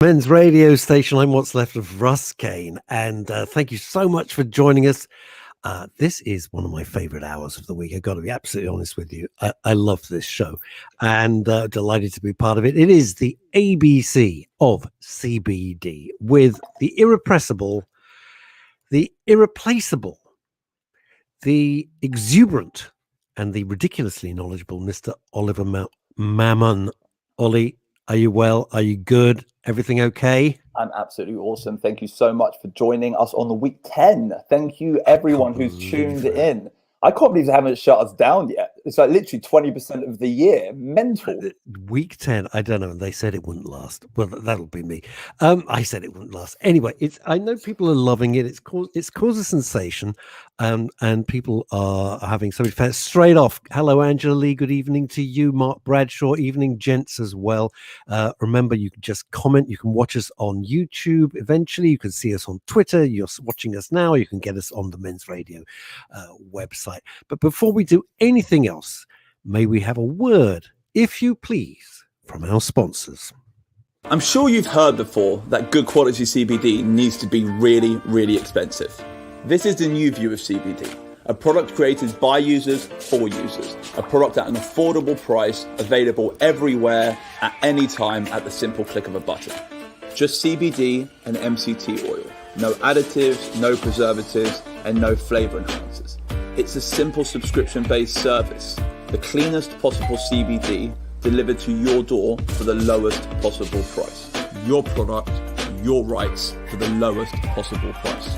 Men's radio station. I'm what's left of Russ Kane, and thank you so much for joining us. This is one of my favorite hours of the week. I've got to be absolutely honest with you. I love this show, and delighted to be part of it. It is the ABC of CBD with the irrepressible, the irreplaceable, the exuberant, and the ridiculously knowledgeable Mr. Oliver Mammon. Ollie, are you well? Are you good? Everything okay? I'm absolutely awesome. Thank you so much for joining us on the week 10. Thank you, everyone who's tuned in. I can't believe they haven't shut us down yet. It's like literally 20% of the year. Mental. Week 10. I don't know. They said it wouldn't last. Well, that'll be me. I said it wouldn't last. Anyway, I know people are loving it. It's caused a sensation, and people are having so much fun. Straight off. Hello, Angela Lee. Good evening to you, Mark Bradshaw. Evening, gents, as well. Remember, you can just comment. You can watch us on YouTube. Eventually, you can see us on Twitter. You're watching us now. You can get us on the Men's Radio website. But before we do anything else, may we have a word, if you please, from our sponsors. I'm sure you've heard before that good quality CBD needs to be really, really expensive. This is the new view of CBD, a product created by users for users, a product at an affordable price, available everywhere, at any time, at the simple click of a button. Just CBD and MCT oil. No additives, no preservatives, and no flavor enhancers. It's a simple subscription-based service. The cleanest possible CBD delivered to your door for the lowest possible price. Your product, your rights for the lowest possible price.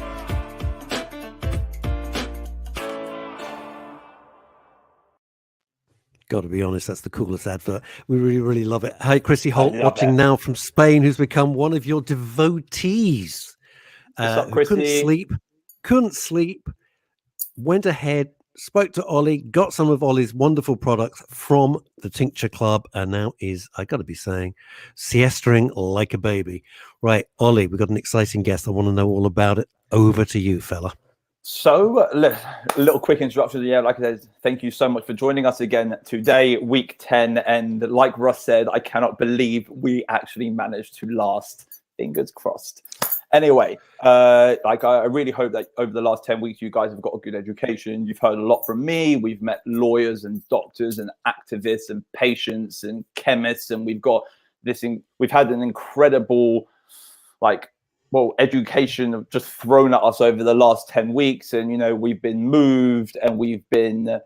Got to be honest, that's the coolest advert. We really, really love it. Hi, Chrissy Holt, watching now from Spain, who's become one of your devotees. What's up, Chrissy? Couldn't sleep, went ahead, spoke to Ollie, got some of Ollie's wonderful products from the Tincture Club, and now is, I got to be saying, siestering like a baby. Right, Ollie, we've got an exciting guest. I want to know all about it. Over to you, fella. So, a little quick interruption. Yeah, like I said, thank you so much for joining us again today, week 10. And like Russ said, I cannot believe we actually managed to last. Fingers crossed. Anyway, I really hope that over the last 10 weeks, you guys have got a good education. You've heard a lot from me. We've met lawyers and doctors and activists and patients and chemists. And we've had an incredible, education just thrown at us over the last 10 weeks. And, we've been moved and we've been,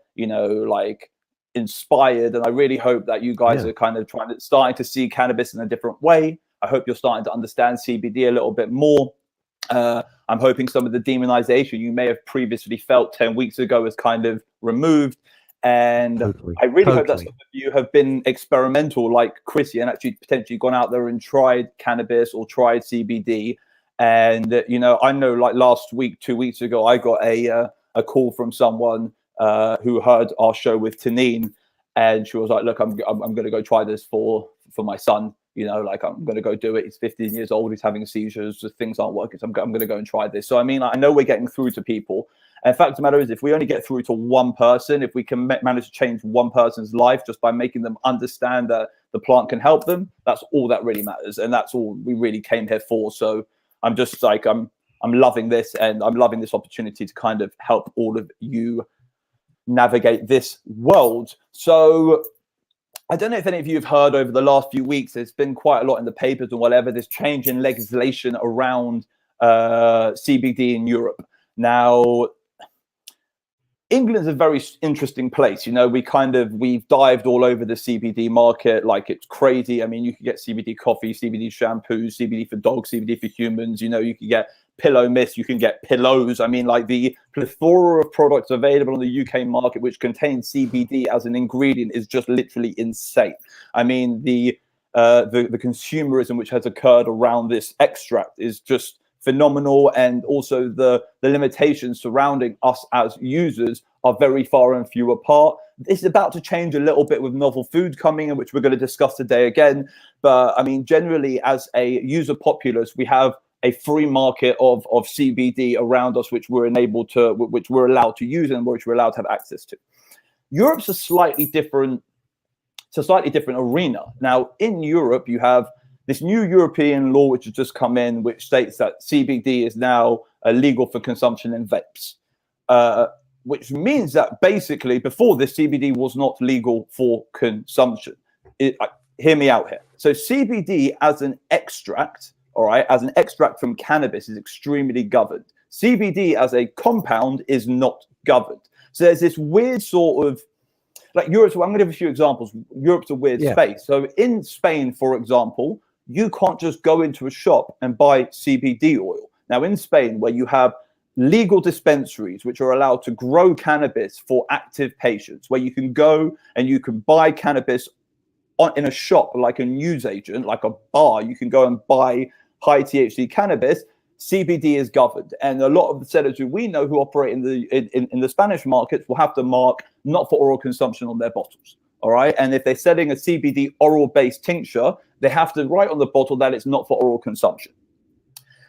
inspired. And I really hope that you guys are kind of starting to see cannabis in a different way. I hope you're starting to understand CBD a little bit more. I'm hoping some of the demonization you may have previously felt 10 weeks ago is kind of removed. And I really hope that some of you have been experimental like Chrissy and actually potentially gone out there and tried cannabis or tried CBD. And, I know like last week, 2 weeks ago, I got a call from someone who heard our show with Tanine. And she was like, look, I'm going to go try this for my son. I'm going to go do it. He's 15 years old. He's having seizures. Just things aren't working. So I'm going to go and try this. So, I mean, I know we're getting through to people. And the fact of the matter is, if we only get through to one person, if we can manage to change one person's life just by making them understand that the plant can help them, that's all that really matters. And that's all we really came here for. So I'm just like, I'm loving this, and I'm loving this opportunity to kind of help all of you navigate this world. So I don't know if any of you have heard over the last few weeks, there's been quite a lot in the papers and whatever, this change in legislation around CBD in Europe. Now, England's a very interesting place. We've dived all over the CBD market like it's crazy. I mean, you can get CBD coffee, CBD shampoos, CBD for dogs, CBD for humans. You can get pillow mist, you can get pillows. I mean, like the plethora of products available on the UK market which contain CBD as an ingredient is just literally insane. I mean, the consumerism which has occurred around this extract is just phenomenal, and also the limitations surrounding us as users are very far and few apart. It's about to change a little bit with novel foods coming in, which we're going to discuss today again. But I mean, generally, as a user populace, we have a free market of CBD around us, which we're allowed to use and which we're allowed to have access to. Europe's a slightly different arena. Now, in Europe, you have this new European law which has just come in, which states that CBD is now legal for consumption in vapes, which means that basically before this, CBD was not legal for consumption. Hear me out here. So CBD as an extract, all right, as an extract from cannabis is extremely governed. CBD as a compound is not governed. So there's this weird sort of, like Europe, so I'm going to give a few examples. Europe's a weird space. So in Spain, for example, you can't just go into a shop and buy CBD oil. Now in Spain, where you have legal dispensaries which are allowed to grow cannabis for active patients, where you can go and you can buy cannabis in a shop, like a newsagent, like a bar, you can go and buy high THC cannabis. CBD is governed, and a lot of the sellers who we know who operate in the Spanish markets will have to mark not for oral consumption on their bottles. All right, and if they're selling a CBD oral-based tincture, they have to write on the bottle that it's not for oral consumption.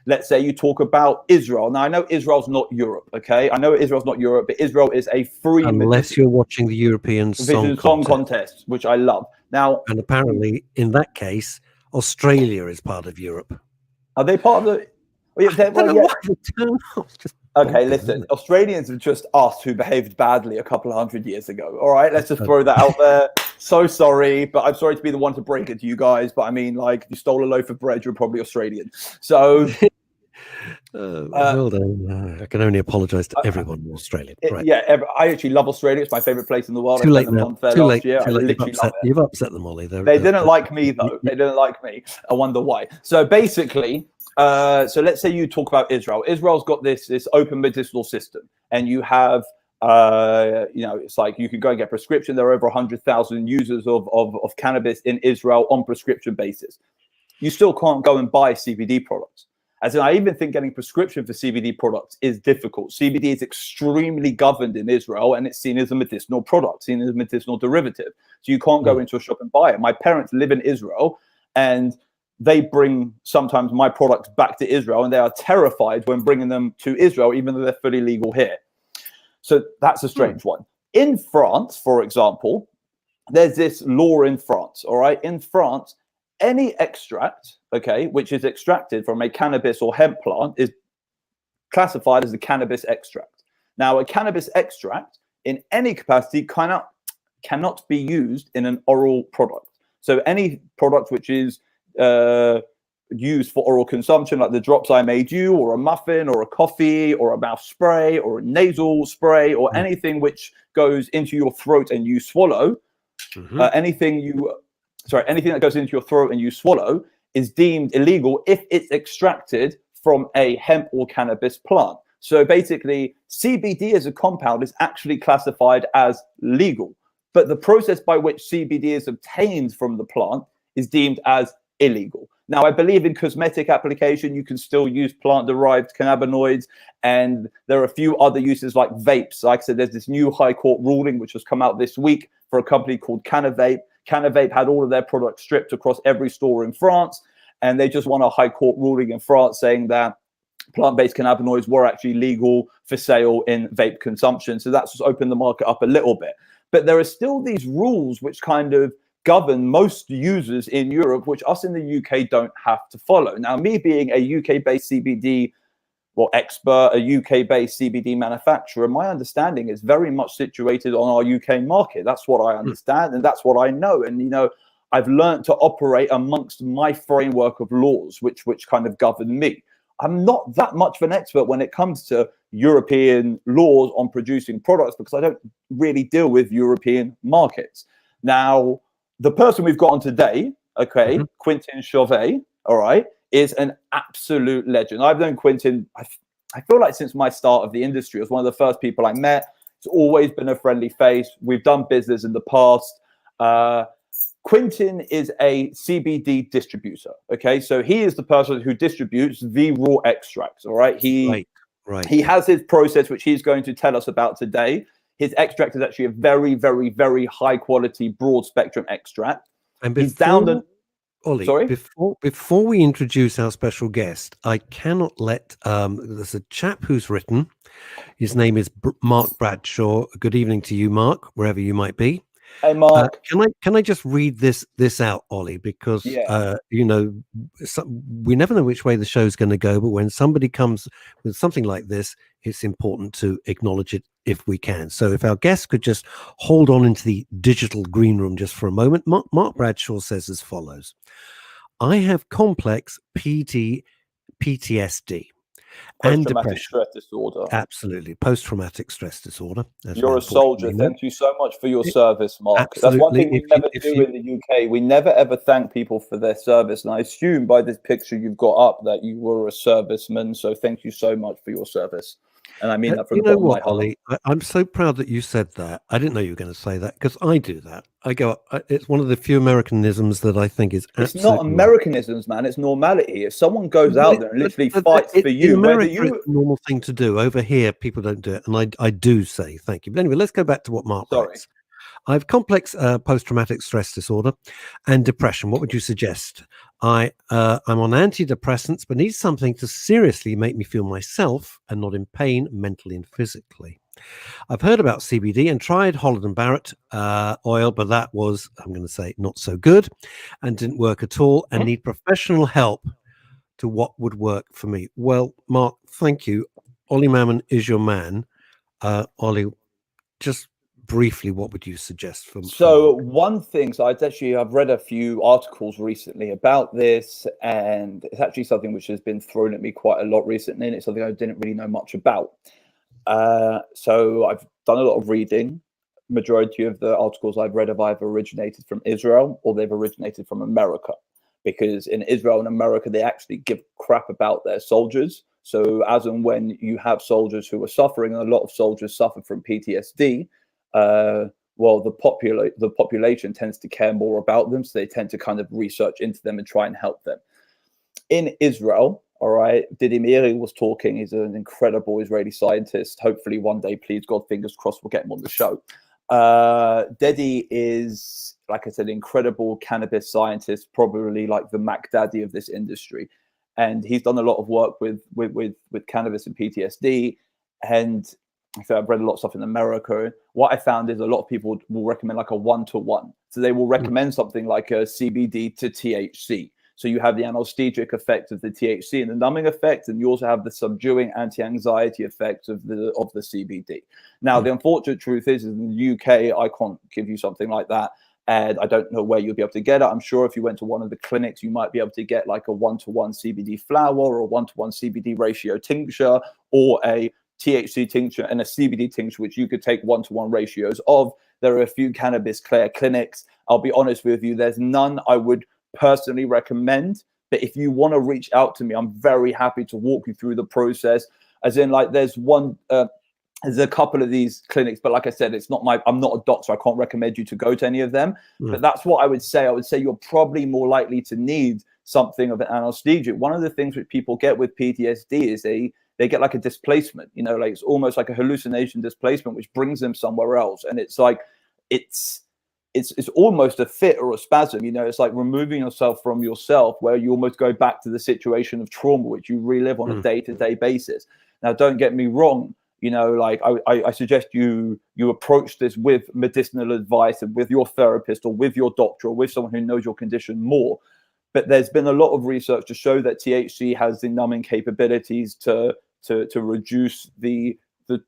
Let's say you talk about Israel. Now I know Israel's not Europe. Okay, I know Israel's not Europe, but Israel is a free unless you're watching the European Song Contest, which I love. Now, and apparently in that case, Australia is part of Europe. Are they part of the? Okay, listen, Australians are just us who behaved badly a couple of 100 years ago. All right, let's just throw that out there. So sorry, but I'm sorry to be the one to break it to you guys. But I mean, like, if you stole a loaf of bread, you're probably Australian. So, well done. I can only apologise to everyone in Australia. Right. Yeah, I actually love Australia. It's my favourite place in the world. Too late now. Too late. You've upset them, Ollie. They didn't like me, though. They didn't like me. I wonder why. So basically, so let's say you talk about Israel. Israel's got this open medicinal system, and you have, it's like you can go and get prescription. There are over 100,000 users of cannabis in Israel on prescription basis. You still can't go and buy CBD products. As in, I even think getting prescription for CBD products is difficult. CBD is extremely governed in Israel, and it's seen as a medicinal product, seen as a medicinal derivative. So you can't go into a shop and buy it. My parents live in Israel, and they bring sometimes my products back to Israel, and they are terrified when bringing them to Israel, even though they're fully legal here. So that's a strange one. In France, for example, there's this law in France, all right? In France, any extract, okay, which is extracted from a cannabis or hemp plant is classified as a cannabis extract. Now, a cannabis extract in any capacity cannot be used in an oral product. So any product which is used for oral consumption, like the drops I made you, or a muffin, or a coffee, or a mouth spray, or a nasal spray, or anything which goes into your throat and you swallow, anything that goes into your throat and you swallow is deemed illegal if it's extracted from a hemp or cannabis plant. So basically, CBD as a compound is actually classified as legal, but the process by which CBD is obtained from the plant is deemed as illegal. Now, I believe in cosmetic application, you can still use plant-derived cannabinoids, and there are a few other uses like vapes. Like I said, there's this new High Court ruling which has come out this week for a company called Canavape. Canavape had all of their products stripped across every store in France, and they just won a High Court ruling in France saying that plant-based cannabinoids were actually legal for sale in vape consumption. So that's just opened the market up a little bit. But there are still these rules which kind of govern most users in Europe, which us in the UK don't have to follow. Now, me being a UK-based CBD expert, a UK-based CBD manufacturer, my understanding is very much situated on our UK market. That's what I understand, and that's what I know. And, I've learned to operate amongst my framework of laws, which kind of govern me. I'm not that much of an expert when it comes to European laws on producing products because I don't really deal with European markets. Now, the person we've got on today, okay, Quentin Chauvet, all right, is an absolute legend. I've known Quentin, I feel like since my start of the industry. It was one of the first people I met. It's always been a friendly face. We've done business in the past. Quentin is a CBD distributor, okay? So he is the person who distributes the raw extracts, all right? He has his process, which he's going to tell us about today. His extract is actually a very, very, very high quality, broad spectrum extract. And he's down the... Ollie, sorry? Before we introduce our special guest, I cannot let... there's a chap who's written. His name is Mark Bradshaw. Good evening to you, Mark, wherever you might be. Hey, Mark. Can I just read this out, Ollie? Because we never know which way the show's going to go, but when somebody comes with something like this, it's important to acknowledge it if we can. So if our guests could just hold on into the digital green room just for a moment. Mark Bradshaw says as follows: I have complex PTSD and Post-traumatic depression. stress disorder. Absolutely. Post-traumatic stress disorder. You're a soldier. Thank you so much for your service, Mark. Absolutely. That's one thing we never do in the UK. We never ever thank people for their service. And I assume by this picture you've got up that you were a serviceman. So thank you so much for your service. And I mean that from the bottom of my heart. Ollie, I'm so proud that you said that. I didn't know you were going to say that, because I do that. I go, it's one of the few Americanisms that I think is absolutely. It's not Americanisms, man. It's normality. If someone goes out there and literally fights for you, whether it's a normal thing to do. Over here, people don't do it. And I do say thank you. But anyway, let's go back to what Mark writes. I have complex post-traumatic stress disorder and depression. What would you suggest? I'm on antidepressants, but need something to seriously make me feel myself and not in pain mentally and physically. I've heard about CBD and tried Holland & Barrett oil, but that was, I'm going to say, not so good and didn't work at all, and need professional help to what would work for me. Well, Mark, thank you. Ollie Mammon is your man. Ollie, just briefly, what would you suggest for? One thing, I've read a few articles recently about this, and it's actually something which has been thrown at me quite a lot recently, and it's something I didn't really know much about. So I've done a lot of reading. Majority of the articles I've read have either originated from Israel or they've originated from America, because in Israel and America, they actually give crap about their soldiers. So as and when you have soldiers who are suffering, and a lot of soldiers suffer from PTSD, well, the population tends to care more about them, so they tend to kind of research into them and try and help them. In Israel, all right, Didi Meiri was talking. He's an incredible Israeli scientist. Hopefully one day, please God, fingers crossed, we'll get him on the show. Dedi is, like I said, incredible cannabis scientist, probably like the Mac Daddy of this industry. And he's done a lot of work with cannabis and PTSD. And so I've read a lot of stuff in America. What I found is a lot of people will recommend like a 1-to-1. So they will recommend something like a CBD to THC. So you have the analgesic effect of the THC and the numbing effect, and you also have the subduing anti-anxiety effect of the CBD. Now, the unfortunate truth is in the UK, I can't give you something like that. And I don't know where you'll be able to get it. I'm sure if you went to one of the clinics, you might be able to get like a 1-to-1 CBD flower or a 1-to-1 CBD ratio tincture, or a THC tincture and a CBD tincture, which you could take 1-to-1 ratios of. There are a few cannabis clinics. I'll be honest with you, there's none I would personally recommend. But if you want to reach out to me, I'm very happy to walk you through the process. As in, like, there's a couple of these clinics, but like I said, I'm not a doctor. I can't recommend you to go to any of them. But that's what I would say. I would say you're probably more likely to need something of an anesthetic. One of the things that people get with PTSD is they get like a displacement, like it's almost like a hallucination displacement, which brings them somewhere else. And it's like, it's almost a fit or a spasm, it's like removing yourself from yourself, where you almost go back to the situation of trauma, which you relive on a day-to-day basis. Now, don't get me wrong, like I suggest you approach this with medicinal advice and with your therapist or with your doctor or with someone who knows your condition more. But there's been a lot of research to show that THC has the numbing capabilities to reduce the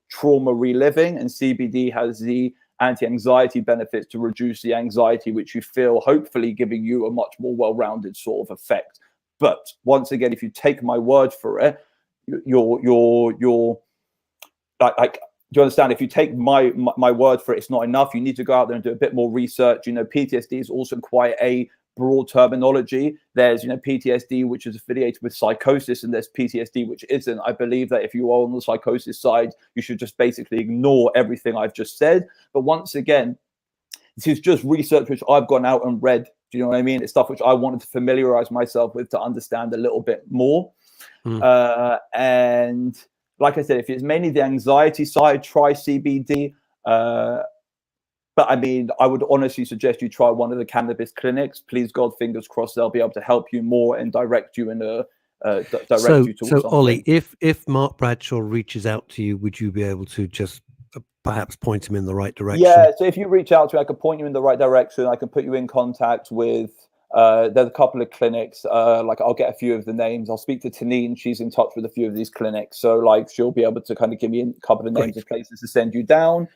trauma reliving, and CBD has the anti-anxiety benefits to reduce the anxiety which you feel, hopefully giving you a much more well-rounded sort of effect. But once again, if you take my word for it, you're like, do you understand? If you take my word for it, it's not enough. You need to go out there and do a bit more research. PTSD is also quite a broad terminology. There's PTSD which is affiliated with psychosis, and there's PTSD which isn't. I believe that if you are on the psychosis side, you should just basically ignore everything I've just said. But once again, this is just research which I've gone out and read. Do you know what I mean? It's stuff which I wanted to familiarize myself with to understand a little bit more. And like I said, if it's mainly the anxiety side, try CBD. But I mean, I would honestly suggest you try one of the cannabis clinics. Please God, fingers crossed, they'll be able to help you more and direct you you towards so something. Ollie, if Mark Bradshaw reaches out to you, would you be able to just perhaps point him in the right direction? Yeah, so if you reach out to me, I can point you in the right direction. I can put you in contact with, there's a couple of clinics. Like I'll get a few of the names. I'll speak to Tanine. She's in touch with a few of these clinics. So like she'll be able to kind of give me a couple of names of places to send you down.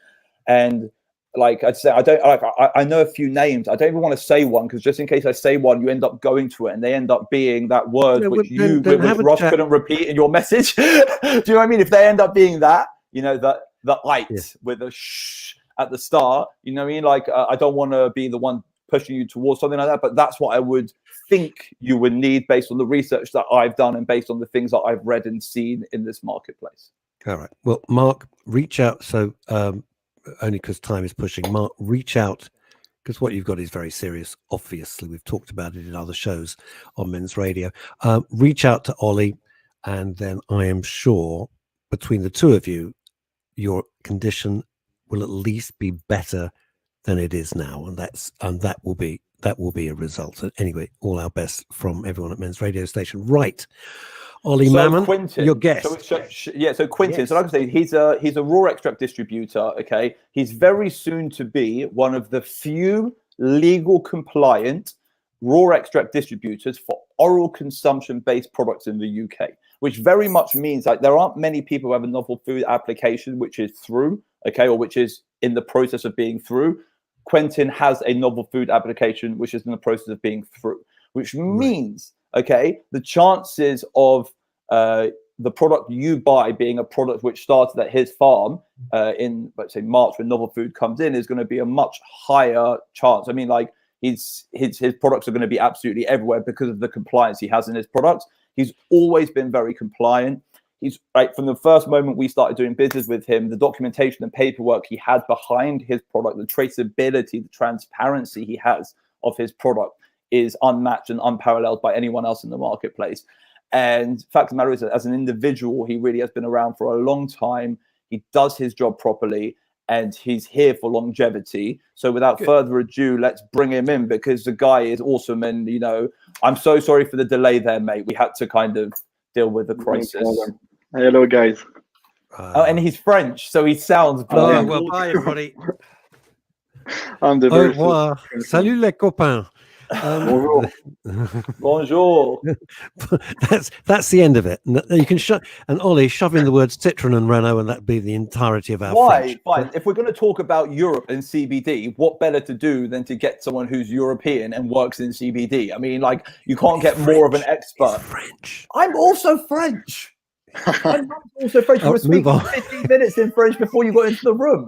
And like I'd say, I know a few names. I don't even want to say one because just in case I say one, you end up going to it and they end up being that word which Ross couldn't repeat in your message. Do you know what I mean? If they end up being that, you know, the it with a shh at the start, you know what I mean? Like I don't want to be the one pushing you towards something like that, but that's what I would think you would need based on the research that I've done and based on the things that I've read and seen in this marketplace. All right. Well, Mark, reach out. So only because time is pushing. Mark, reach out because what you've got is very serious. Obviously, we've talked about it in other shows on Men's Radio. Reach out to Ollie, and then I am sure between the two of you, your condition will at least be better than it is now, and that will be a result. So anyway, all our best from everyone at Men's Radio Station. Right, Ollie Mammon, Quentin, your guest. So Quentin. So like I say, he's a raw extract distributor. Okay, he's very soon to be one of the few legal compliant raw extract distributors for oral consumption based products in the UK, which very much means like there aren't many people who have a novel food application which is through, okay, or which is in the process of being through. Quentin has a novel food application which is in the process of being through, which means, okay, the chances of the product you buy being a product which started at his farm in, let's say, March when novel food comes in is going to be a much higher chance. I mean, like his products are going to be absolutely everywhere because of the compliance he has in his products. He's always been very compliant. He's like from the first moment we started doing business with him, the documentation and paperwork he had behind his product, the traceability, the transparency he has of his product is unmatched and unparalleled by anyone else in the marketplace. And fact of the matter is that as an individual, he really has been around for a long time. He does his job properly and he's here for longevity. So without further ado, let's bring him in because the guy is awesome. And, you know, I'm so sorry for the delay there, mate. We had to kind of deal with the crisis. Hello, guys. And he's French, so he sounds well, bye, everybody. I'm the Au revoir. Salut les copains. Bonjour. That's the end of it. You can and Ollie shove in the words Citroen and Renault, and that'd be the entirety of our French. Fine. If we're going to talk about Europe and CBD, what better to do than to get someone who's European and works in CBD? I mean, like you can't get more of an expert. French. I'm also French. I'm also French. You were speaking 15 minutes in French before you got into the room.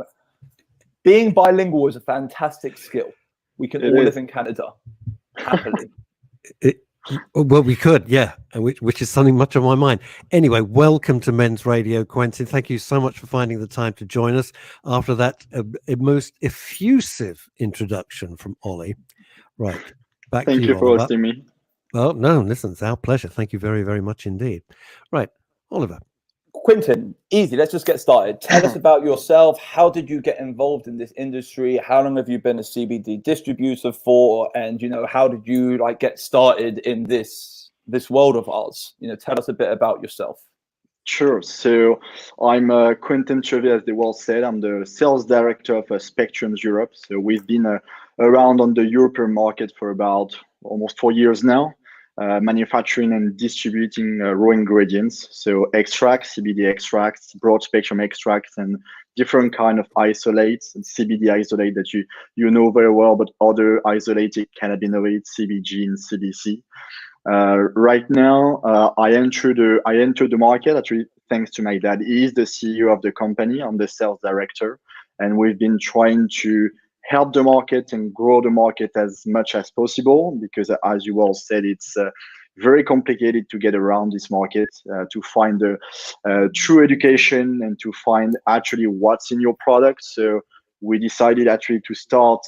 Being bilingual is a fantastic skill. We can all live in Canada happily. Well, we could, yeah, which is something much on my mind. Anyway, welcome to Men's Radio, Quentin. Thank you so much for finding the time to join us after that most effusive introduction from Ollie. Right, back to you. Thank you for hosting me. Well, no, listen, it's our pleasure. Thank you very, very much indeed. Right, Oliver. Quentin, easy. Let's just get started. Tell us about yourself. How did you get involved in this industry? How long have you been a CBD distributor for? And, you know, how did you like get started in this world of ours? You know, tell us a bit about yourself. Sure. So I'm Quentin Chevy, as they well said. I'm the sales director of Spectrums Europe. So we've been around on the European market for about almost 4 years now. Manufacturing and distributing raw ingredients, so extracts, CBD extracts, broad spectrum extracts, and different kind of isolates, and CBD isolate that you know very well, but other isolated cannabinoids, CBG and CBC. Right now, I entered the market actually thanks to my dad. He is the CEO of the company. I'm the sales director, and we've been trying to help the market and grow the market as much as possible because, as you all said, it's very complicated to get around this market, to find the true education and to find actually what's in your product. So we decided actually to start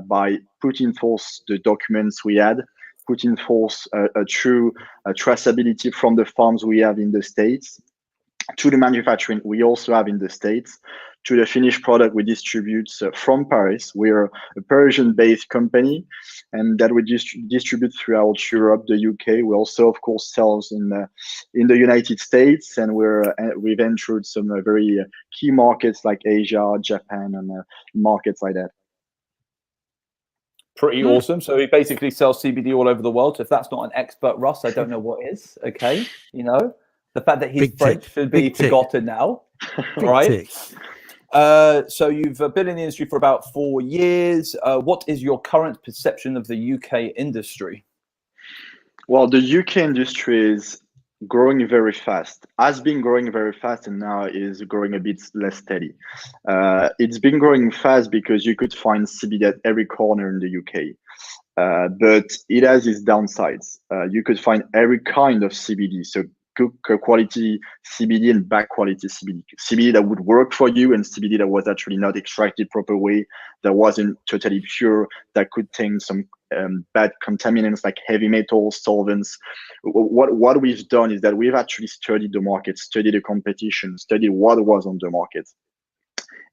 by putting forth the documents we had, putting forth a true traceability from the farms we have in the States to the manufacturing we also have in the States, to the finished product we distribute from Paris. We're a Parisian-based company, and that we distribute throughout Europe, the UK. We also, of course, sell in the United States, and we've entered some very key markets like Asia, Japan, and markets like that. Pretty awesome. So he basically sells CBD all over the world. So if that's not an expert, Russ, I don't know what is. Okay, you know, the fact that he's French should be forgotten now, right? So you've been in the industry for about 4 years. What is your current perception of the UK industry? Well, the UK industry is growing very fast, has been growing very fast, and now is growing a bit less steady. It's been growing fast because you could find CBD at every corner in the UK, but it has its downsides. You could find every kind of CBD, so good quality CBD and bad quality CBD. CBD that would work for you, and CBD that was actually not extracted proper way, that wasn't totally pure, that could contain some bad contaminants like heavy metals, solvents. What we've done is that we've actually studied the market, studied the competition, studied what was on the market,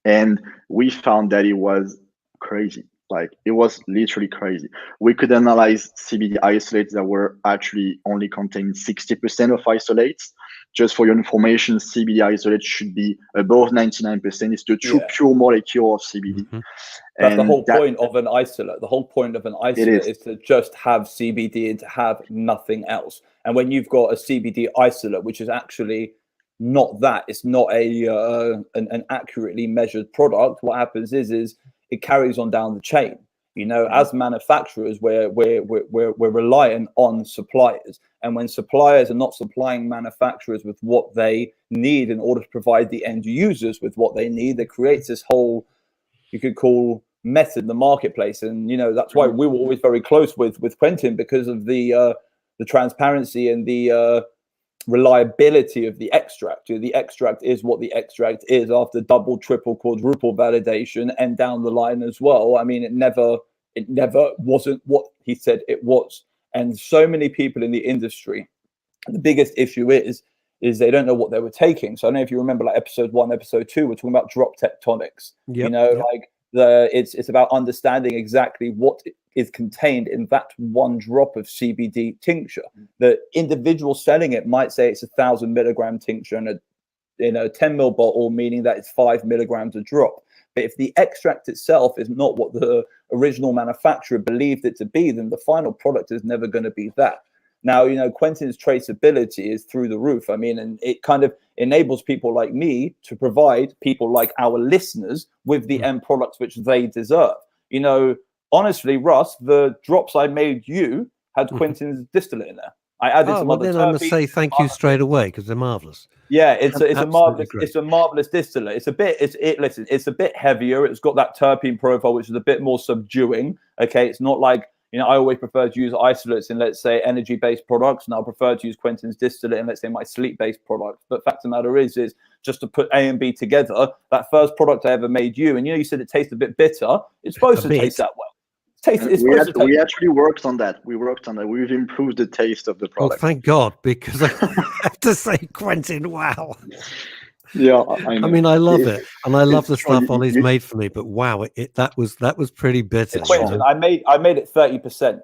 and we found that it was crazy. Like, it was literally crazy. We could analyze CBD isolates that were actually only containing 60% of isolates. Just for your information, CBD isolate should be above 99%. It's the true pure molecule of CBD. That's the whole point of an isolate. The whole point of an isolate is to just have CBD and to have nothing else. And when you've got a CBD isolate, which is actually not that, it's not an accurately measured product, what happens is it carries on down the chain. You know, as manufacturers, we're reliant on suppliers, and when suppliers are not supplying manufacturers with what they need in order to provide the end users with what they need, that creates this whole, you could call, mess in the marketplace. And you know, that's why we were always very close with Quentin, because of the transparency and the reliability of the extract. The extract is what the extract is after double, triple, quadruple validation, and down the line as well. I mean, it never wasn't what he said it was. And so many people in the industry, the biggest issue is they don't know what they were taking. So I don't know if you remember, like episode 1, episode 2, we're talking about drop tectonics. You know, like it's about understanding exactly what is contained in that one drop of CBD tincture. The individual selling it might say it's 1,000 milligram tincture in a 10 ml bottle, meaning that it's 5 milligrams a drop. But if the extract itself is not what the original manufacturer believed it to be, then the final product is never going to be that. Now, you know, Quentin's traceability is through the roof. I mean, and it kind of enables people like me to provide people like our listeners with the end products which they deserve. You know, honestly, Russ, the drops I made you had Quentin's distillate in there. I added some other then I must say thank you straight away, because they're marvelous. Yeah, it's a marvelous distillate. It's a bit heavier. It's got that terpene profile, which is a bit more subduing. Okay, it's not like, you know, I always prefer to use isolates in, let's say, energy-based products, and I'll prefer to use Quentin's distillate in, let's say, my sleep-based products. But fact of the matter is just to put A and B together, that first product I ever made you, and you know, you said it tasted a bit bitter. It's supposed to taste that way. We actually worked on that. We've improved the taste of the product. Oh, thank God, because I have to say, Quentin, wow. Yeah, I mean, I love it, and I love the stuff Ollie's made for me. But wow, that was pretty bitter. Quentin, I made it 30%.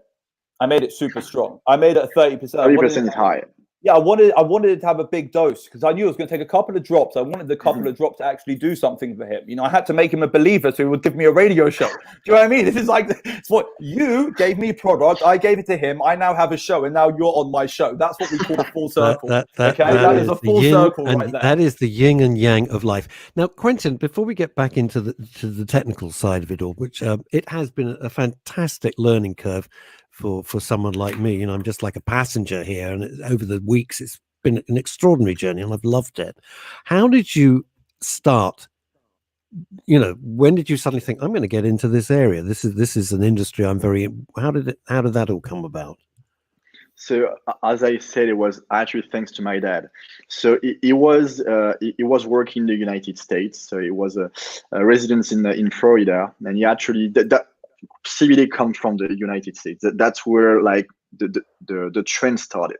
I made it super strong. I made it 30%. 30% is high. Yeah, I wanted it to have a big dose, because I knew it was going to take a couple of drops. I wanted the couple of drops to actually do something for him. You know, I had to make him a believer so he would give me a radio show. Do you know what I mean? This is like, it's what you gave me product, I gave it to him, I now have a show, and now you're on my show. That's what we call a full circle. That is a full circle right there. That is the yin and yang of life. Now, Quentin, before we get back into the technical side of it all, which it has been a fantastic learning curve for someone like me. You know, I'm just like a passenger here, and over the weeks it's been an extraordinary journey, and I've loved it. How did you start? You know, when did you suddenly think, I'm going to get into this area? This is an industry I'm very. How did that all come about? So as I said, it was actually thanks to my dad. So he was working in the United States. So he was a resident in Florida, and he actually that CBD comes from the United States. That's where like the trend started.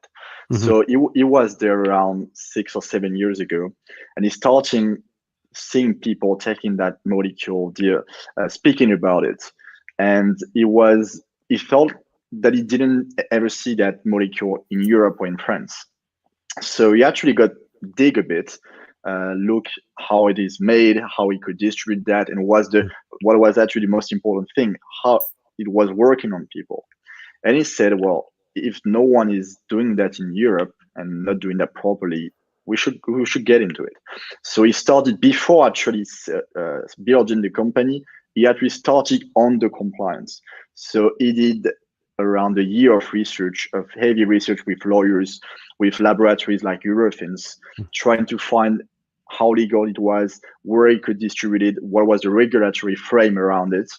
So he was there around 6 or 7 years ago, and he's starting seeing people taking that molecule, speaking about it, and he felt that he didn't ever see that molecule in Europe or in France. So he actually got dig a bit, look how it is made, how he could distribute that, and what was actually the most important thing, how it was working on people. And he said, well, if no one is doing that in Europe and not doing that properly, we should get into it. So he started, before actually building the company, he actually started on the compliance. So he did around a year of research, of heavy research with lawyers, with laboratories like Eurofins, trying to find how legal it was, where he could distribute it, what was the regulatory frame around it.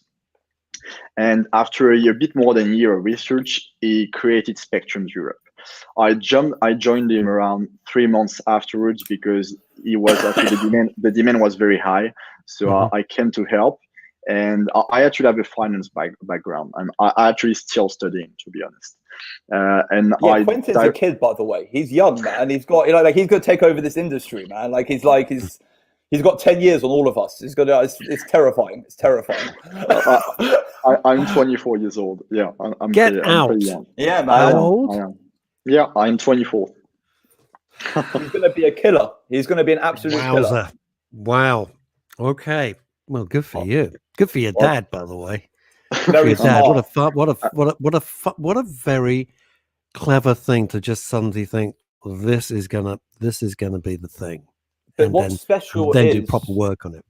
And after a bit more than a year of research, he created Spectrums Europe. I joined him around 3 months afterwards because he was actually the demand was very high. So I came to help. And I actually have a finance background. I actually still studying, to be honest. And yeah, Quentin's a kid, by the way. He's young, man, and he's got, like, he's going to take over this industry, man. Like he's got 10 years on all of us. It's terrifying. It's terrifying. I'm 24 years old. Yeah, I'm Get pretty, out. I'm pretty young. Yeah, man. How old? I am. Yeah, I'm 24. He's going to be a killer. He's going to be an absolute killer. Wow. Okay. Well, good for you. Good for your dad, by the way. Very dad. smart. What a very clever thing to just suddenly think, well, this is gonna be the thing. But and what's special then is do proper work on it.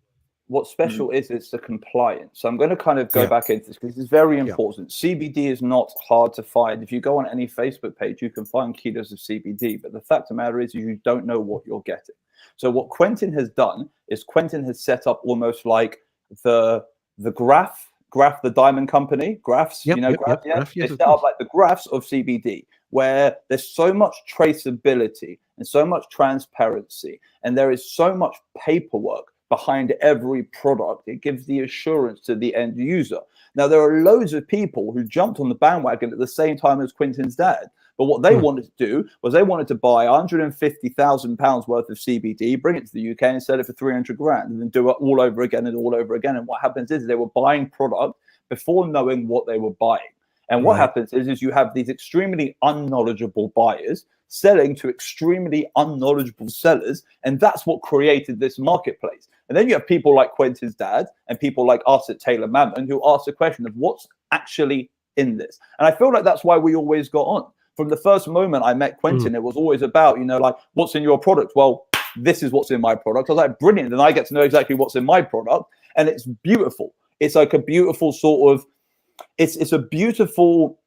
What's special is it's the compliance. So I'm going to kind of go back into this because it's very important. CBD is not hard to find. If you go on any Facebook page, you can find kilos of CBD. But the fact of the matter is you don't know what you're getting. So what Quentin has done is Quentin has set up almost like the Graph, the diamond company, Graphs, Graph, they set up like the Graphs of CBD, where there's so much traceability and so much transparency, and there is so much paperwork behind every product. It gives the assurance to the end user. Now, there are loads of people who jumped on the bandwagon at the same time as Quentin's dad. But what they wanted to do was they wanted to buy £150,000 worth of CBD, bring it to the UK and sell it for 300 grand and then do it all over again and all over again. And what happens is they were buying product before knowing what they were buying. And what happens is you have these extremely unknowledgeable buyers selling to extremely unknowledgeable sellers. And that's what created this marketplace. And then you have people like Quentin's dad and people like us at Taylor Mammon who ask the question of what's actually in this. And I feel like that's why we always got on. From the first moment I met Quentin, it was always about, like, what's in your product? Well, this is what's in my product. I was like, brilliant. And I get to know exactly what's in my product. And it's beautiful. It's like a beautiful sort of, it's a beautiful,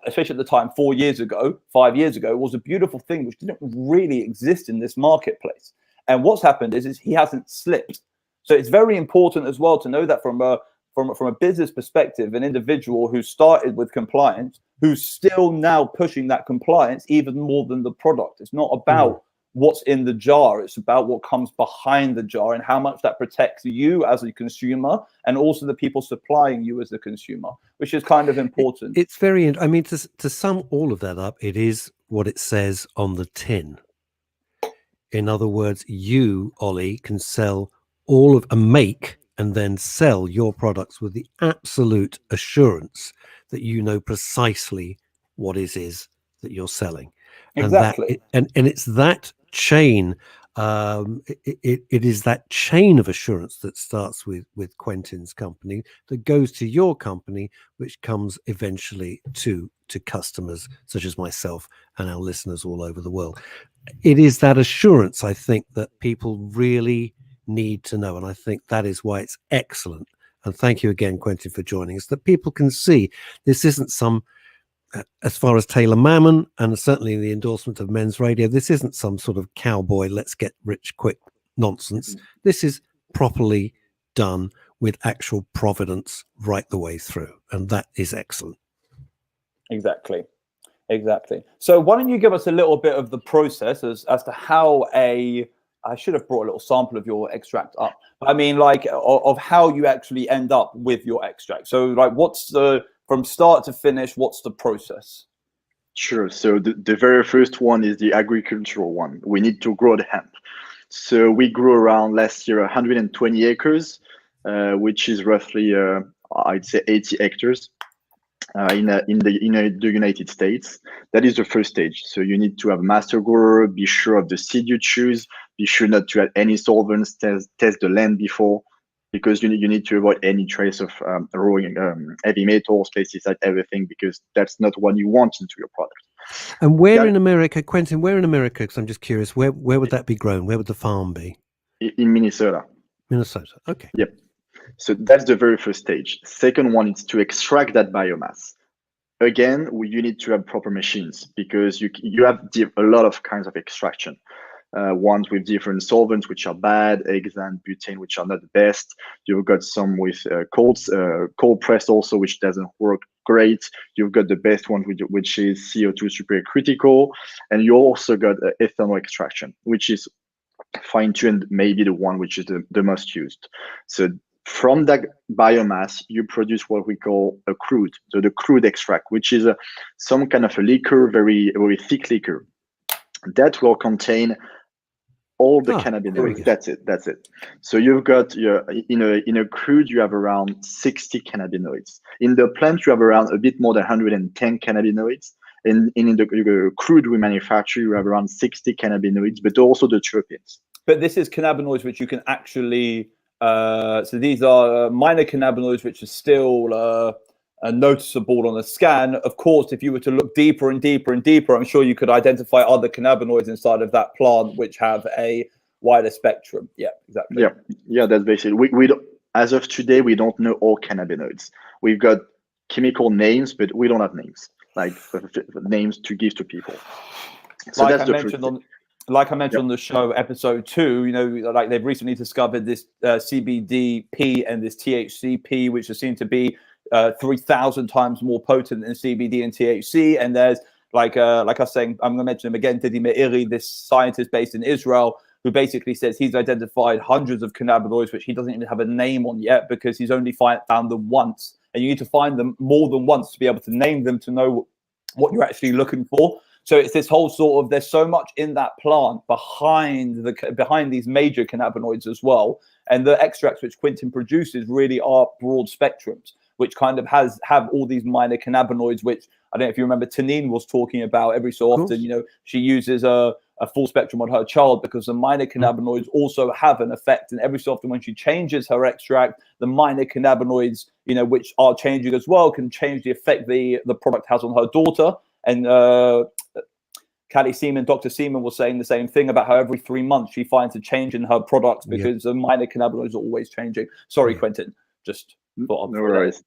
especially at the time, 5 years ago, it was a beautiful thing which didn't really exist in this marketplace. And what's happened is he hasn't slipped. So it's very important as well to know that from a business perspective, an individual who started with compliance, who's still now pushing that compliance even more than the product. It's not about what's in the jar. It's about what comes behind the jar and how much that protects you as a consumer and also the people supplying you as a consumer, which is kind of important. It's very, I mean, to sum all of that up, it is what it says on the tin. In other words, you, Ollie, can sell make and then sell your products with the absolute assurance that you know precisely what it is that you're selling. Exactly. And it's that chain, it is that chain of assurance that starts with Quentin's company that goes to your company, which comes eventually to customers such as myself and our listeners all over the world. It is that assurance, I think, that people really need to know. And I think that is why it's excellent. And thank you again, Quentin, for joining us, that people can see this isn't some, as far as Taylor Mammon and certainly the endorsement of Men's Radio, this isn't some sort of cowboy, let's get rich quick nonsense. This is properly done with actual providence right the way through. And that is excellent. Exactly. So why don't you give us a little bit of the process as to how I should have brought a little sample of your extract up. I mean, like, of how you actually end up with your extract. So, like, from start to finish, what's the process? Sure. So the very first one is the agricultural one. We need to grow the hemp. So we grew around last year 120 acres, which is roughly I'd say 80 hectares in the United States. That is the first stage. So you need to have a master grower, be sure of the seed you choose, be sure not to add any solvents, test the land before, because you need to avoid any trace of heavy metals, pesticides, everything, because that's not what you want into your product. And where in America, Quentin, where in America, because I'm just curious, where would that be grown? Where would the farm be? In Minnesota. Minnesota, okay. Yep. So that's the very first stage. Second one is to extract that biomass. Again, you need to have proper machines, because you have a lot of kinds of extraction. Ones with different solvents, which are bad, hexane, butane, which are not the best. You've got some with cold pressed also, which doesn't work great. You've got the best one, which is CO2 supercritical. And you also got ethanol extraction, which is fine-tuned, maybe the one which is the most used. So from that biomass, you produce what we call a crude, so the crude extract, which is some kind of a liquor, very, very thick liquor, that will contain all the cannabinoids. That's it. So you've got in a crude, you have around 60 cannabinoids. In the plant, you have around a bit more than 110 cannabinoids. In the crude we manufacture, you have around 60 cannabinoids, but also the terpenes. But this is cannabinoids which you can actually, so these are minor cannabinoids which are still noticeable on a scan. Of course, if you were to look deeper and deeper and deeper, I'm sure you could identify other cannabinoids inside of that plant which have a wider spectrum. Yeah, exactly. Yeah, that's basically. We don't, as of today, we don't know all cannabinoids. We've got chemical names, but we don't have names, like names to give to people. So like that's I mentioned on the show, episode 2, like they've recently discovered this CBDP and this THCP, which are seen to be 3,000 times more potent than CBD and THC. And there's like I was saying, I'm going to mention him again, Didi Meiri, this scientist based in Israel, who basically says he's identified hundreds of cannabinoids, which he doesn't even have a name on yet, because he's only found them once. And you need to find them more than once to be able to name them, to know what you're actually looking for. So it's this whole sort of, there's so much in that plant behind these major cannabinoids as well. And the extracts which Quentin produces really are broad spectrums, which kind of have all these minor cannabinoids, which I don't know if you remember Tanine was talking about every so often. She uses a full spectrum on her child because the minor cannabinoids also have an effect. And every so often when she changes her extract, the minor cannabinoids, which are changing as well, can change the effect the product has on her daughter. And Dr. Seaman was saying the same thing about how every 3 months she finds a change in her products because the minor cannabinoids are always changing. Sorry, Quentin, just thought of no worries.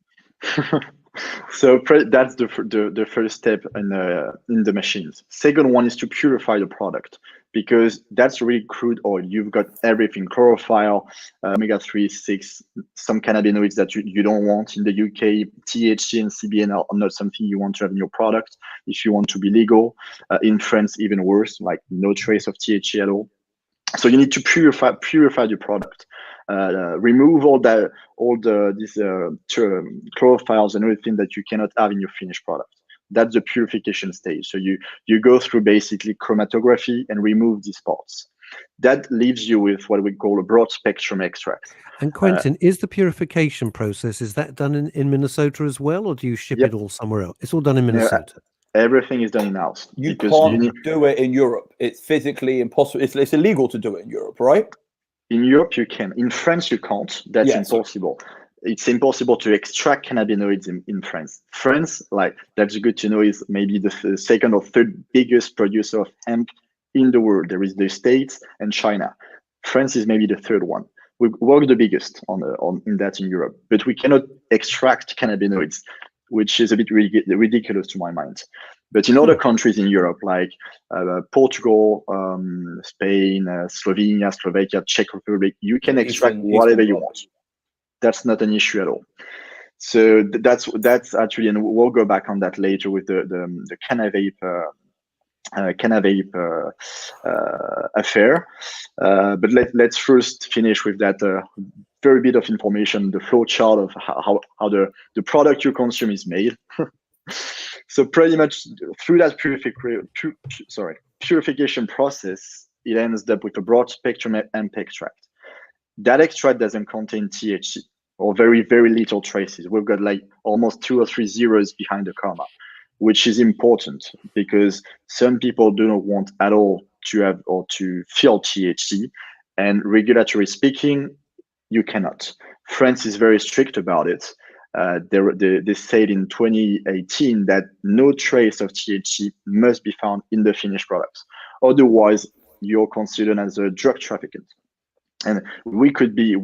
So that's the first step in the machines. Second one is to purify the product, because that's really crude oil. You've got everything: chlorophyll, omega-3, 6, some cannabinoids that you don't want. In the UK, THC and CBN are not something you want to have in your product if you want to be legal. In France, even worse, like no trace of THC at all. So you need to purify the product. Remove all these chlorophylls and everything that you cannot have in your finished product. That's the purification stage. So you go through basically chromatography and remove these parts. That leaves you with what we call a broad spectrum extract. And Quentin, is the purification process, is that done in Minnesota as well, or do you ship it all somewhere else? It's all done in Minnesota. Everything is done in-house. You can't do it in Europe. It's physically impossible. It's illegal to do it in Europe, right? In Europe, you can. In France, you can't. That's impossible. It's impossible to extract cannabinoids in France. France, that's good to know, is maybe the second or third biggest producer of hemp in the world. There is the States and China. France is maybe the third one. We're the biggest in Europe, but we cannot extract cannabinoids, which is a bit ridiculous to my mind. But in other countries in Europe, like Portugal, Spain, Slovenia, Slovakia, Czech Republic, you can extract whatever you want. That's not an issue at all. So that's actually, and we'll go back on that later with the Canavape affair. But let's first finish with that very bit of information, the flow chart of how the product you consume is made. So pretty much through that purification process, it ends up with a broad spectrum hemp extract. That extract doesn't contain THC or very, very little traces. We've got like almost 2 or 3 zeros behind the comma, which is important because some people do not want at all to have or to feel THC. And regulatory speaking, you cannot. France is very strict about it. They said in 2018 that no trace of THC must be found in the finished products. Otherwise, you're considered as a drug trafficker. And we could be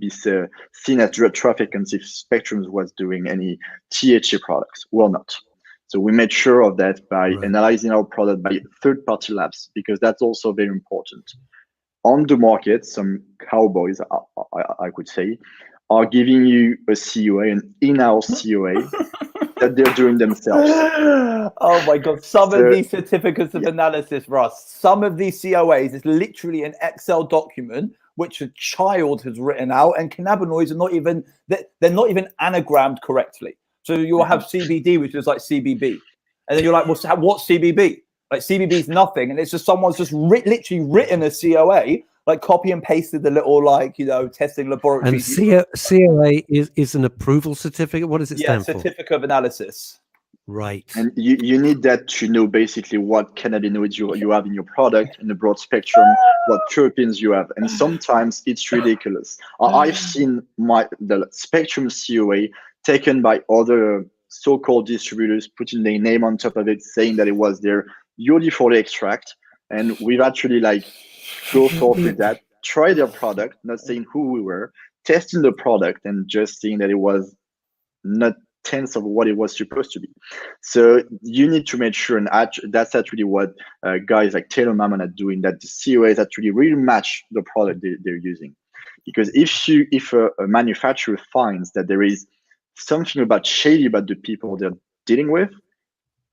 seen as drug traffickers if Spectrum was doing any THC products. We're not. So we made sure of that by analyzing our product by third-party labs, because that's also very important. On the market, some cowboys, I could say, are giving you a COA, an in-house COA that they're doing themselves. Oh my God. Some of these certificates of analysis, Russ, some of these COAs is literally an Excel document which a child has written out, and cannabinoids are not even, they're not even anagrammed correctly. So you'll have CBD, which is like CBB. And then you're like, what's CBB? Like CBB is nothing. And it's just someone's just literally written a COA, like copy and pasted the little, like, you know, testing laboratory. And COA is an approval certificate. What does it stand for? Certificate of analysis. Right. And you need that to know basically what cannabinoids you have in your product in the broad spectrum, what terpenes you have. And sometimes it's ridiculous. I've seen the Spectrum COA taken by other so-called distributors, putting their name on top of it, saying that it was their UD40 extract. And we've actually like go forth with that, try their product, not saying who we were, testing the product and just seeing that it was not tenths of what it was supposed to be. So you need to make sure, and that's actually what guys like Taylor Mammon are doing, that the COAs actually really match the product they're using. Because if a manufacturer finds that there is something shady about the people they're dealing with,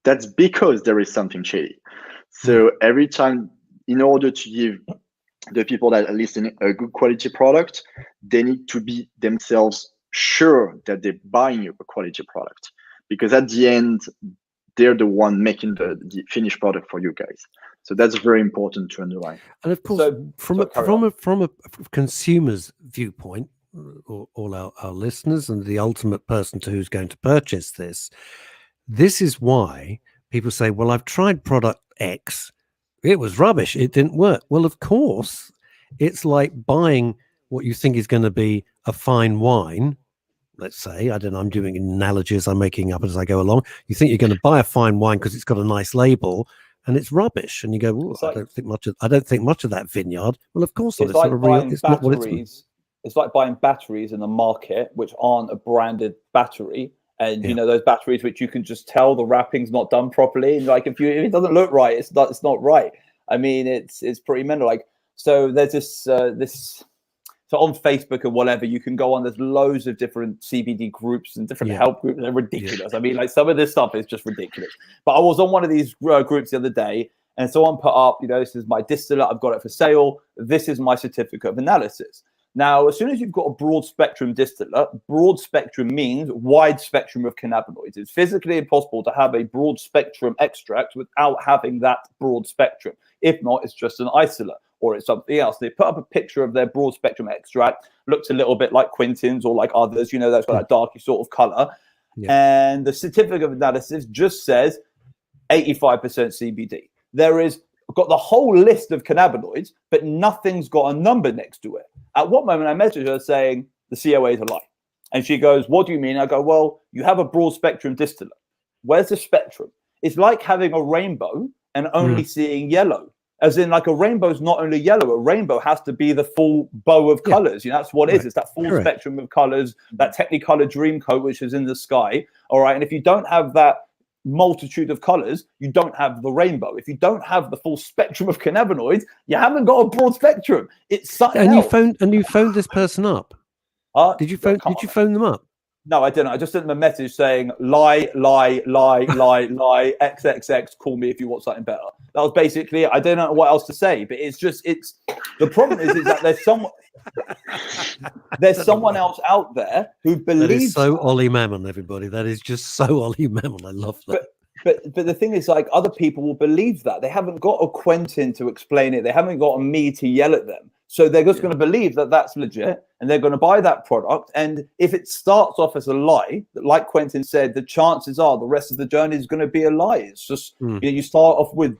that's because there is something shady. So every time, in order to give the people that are listening a good quality product, they need to be themselves sure that they're buying a quality product, because at the end, they're the one making the finished product for you guys. So that's very important to underline. And of course, from a consumer's viewpoint, all our listeners and the ultimate person to who's going to purchase this is why people say, well, I've tried product X, it was rubbish, it didn't work. Well, of course, it's like buying what you think is going to be a fine wine. Let's say, I don't know, I'm doing analogies I'm making up as I go along. You think you're going to buy a fine wine because it's got a nice label, and it's rubbish, and you go, well, I don't think much of that vineyard. Well, of course not. It's not what it's. It's like buying batteries in the market which aren't a branded battery, and you know those batteries which you can just tell the wrapping's not done properly, and like if it doesn't look right, it's not right. I mean, it's pretty mental. Like, so there's this so on Facebook and whatever, you can go on, there's loads of different CBD groups and different health groups. They're ridiculous. I mean, like, some of this stuff is just ridiculous. But I was on one of these groups the other day, and someone put up, you know, this is my distillate, I've got it for sale, this is my certificate of analysis. Now, as soon as you've got a broad spectrum distillate, broad spectrum means wide spectrum of cannabinoids. It's physically impossible to have a broad spectrum extract without having that broad spectrum. If not, it's just an isolate, or it's something else. They put up a picture of their broad spectrum extract, looks a little bit like Quintin's or like others, you know, that's got that darky sort of color. And the certificate of analysis just says 85% CBD. There is got the whole list of cannabinoids, but nothing's got a number next to it. At what moment I message her saying the COA is a lie. And she goes, what do you mean? I go, well, you have a broad spectrum distillate. Where's the spectrum? It's like having a rainbow and only seeing yellow. As in, like, a rainbow is not only yellow, a rainbow has to be the full bow of colors. You know, that's what it is. It's that full spectrum of colors, that Technicolor Dreamcoat, which is in the sky. All right. And if you don't have that multitude of colors, you don't have the rainbow. If you don't have the full spectrum of cannabinoids, you haven't got a broad spectrum. It's something else. You phoned this person up. Did you phone them up? No, I didn't. I just sent them a message saying lie, XXX, call me if you want something better. That was basically it. I don't know what else to say, but it's the problem is that there's someone else out there who believes. That is so Ollie Mammon, everybody. That is just so Ollie Mammon. I love that. But the thing is, like, other people will believe that. They haven't got a Quentin to explain it. They haven't got a me to yell at them. So they're just going to believe that that's legit, and they're going to buy that product. And if it starts off as a lie, like Quentin said, the chances are the rest of the journey is going to be a lie. It's just you start off with